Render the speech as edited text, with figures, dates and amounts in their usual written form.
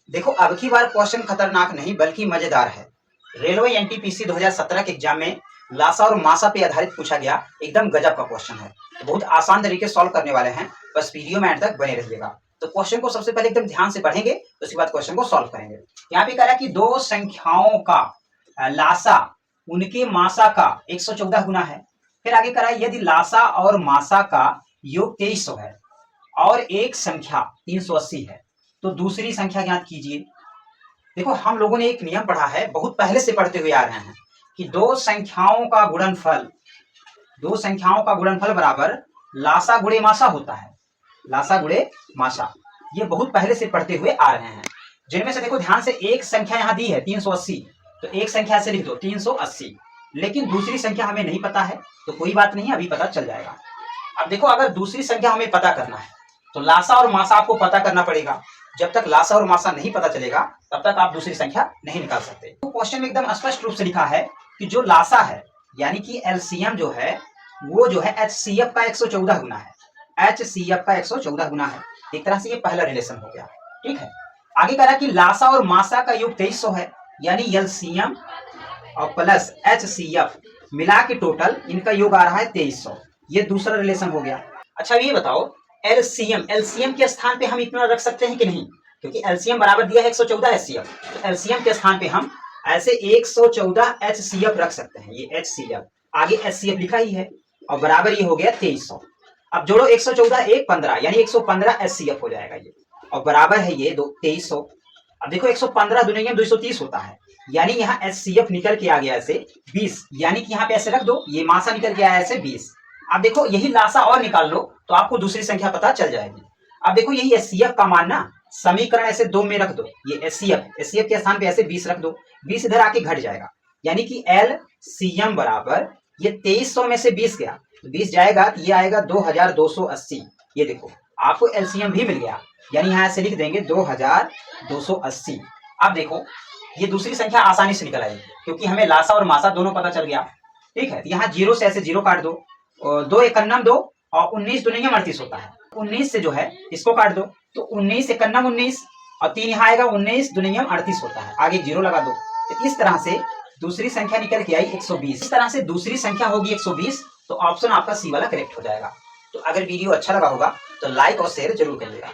देखो अब की बार क्वेश्चन खतरनाक नहीं बल्कि मजेदार है। रेलवे एनटीपीसी 2017 के एग्जाम में लासा और मासा पे आधारित पूछा गया एकदम गजब का क्वेश्चन है। तो बहुत आसान तरीके सॉल्व करने वाले हैं, बस वीडियो में एंड तक बने रहिएगा। तो क्वेश्चन को सबसे पहले एकदम ध्यान से पढ़ेंगे, उसके बाद क्वेश्चन को सॉल्व करेंगे। यहाँ पे कह रहा है कि दो संख्याओं का लासा उनके मासा का 114 गुना है। फिर आगे कह रहा है यदि लासा और मासा का योग 2300 है और एक संख्या 380 है तो दूसरी संख्या ज्ञात कीजिए। देखो हम लोगों ने एक नियम पढ़ा है, बहुत पहले से पढ़ते हुए आ रहे हैं कि दो संख्याओं का गुणनफल बराबर लासा गुणे मासा होता है। लासा गुणे मासा ये बहुत पहले से पढ़ते हुए आ रहे हैं, जिनमें से देखो ध्यान से एक संख्या यहाँ दी है 380, तो एक संख्या से लिख दो 380, लेकिन दूसरी संख्या हमें नहीं पता है, तो कोई बात नहीं, अभी पता चल जाएगा। अब देखो अगर दूसरी संख्या हमें पता करना है तो लासा और मासा आपको पता करना पड़ेगा। जब तक लासा और मासा नहीं पता चलेगा तब तक आप दूसरी संख्या नहीं निकाल सकते। तो क्वेश्चन में एकदम स्पष्ट रूप से लिखा है कि जो लासा है यानी कि एलसीएम जो है वो जो है एचसीएफ का 114 गुना है। एचसीएफ का 114 गुना है। एक तरह से ये पहला रिलेशन हो गया, ठीक है। आगे कह रहा है कि लासा और मासा का योग 2300 है, यानी एलसीएम और प्लस एचसीएफ मिला के टोटल इनका योग आ रहा है 2300। ये दूसरा रिलेशन हो गया। अच्छा ये बताओ एलसीएम के स्थान पे हम इतना रख सकते हैं कि नहीं, क्योंकि एलसीएम बराबर दिया है 114 एचसीएफ, तो एलसीएम के स्थान पे हम ऐसे 114 एचसीएफ रख सकते हैं। ये एचसीएफ आगे एचसीएफ लिखा ही है और बराबर ये हो गया 2300। अब जोड़ो 114 1 15 यानी 115 एचसीएफ हो जाएगा ये, और बराबर है ये 2300। अब देखो 115 दुनिया में 230 होता है, यानी यहाँ एचसीएफ निकल के आ गया ऐसे 20, यानी कि यहाँ पे ऐसे रख दो, ये मासा निकल के आया ऐसे 20। अब देखो यही लासा और निकाल लो तो आपको दूसरी संख्या पता चल जाएगी। अब देखो यही एचसीएफ का मान ना समीकरण ऐसे 2 में रख दो, ये एचसीएफ के स्थान पे ऐसे 20 रख दो, 20 इधर आके घट जाएगा, यानी कि एलसीएम बराबर ये 2300 में से 20 गया तो 20 जाएगा तो ये आएगा 2280। ये देखो आपको एलसीएम भी मिल गया, यानी यहाँ से लिख देंगे 2280। अब देखो ये दूसरी संख्या आसानी से निकल आएगी क्योंकि हमें लासा और मासा दोनों पता चल गया, ठीक है। तो यहाँ 0 से ऐसे 0 काट दो, 2 एकन्नम 2 और 19 दुनिया 38 होता है। 19 से जो है इसको काट दो तो 19 एकन्नम 19 और 3 यहाँ आएगा, 19 दुनिया 38 होता है, आगे 0 लगा दो। तो इस तरह से दूसरी संख्या निकल के आई 120। इस तरह से दूसरी संख्या होगी 120, तो ऑप्शन आपका सी वाला करेक्ट हो जाएगा। तो अगर वीडियो अच्छा लगा होगा तो लाइक और शेयर जरूर करिएगा।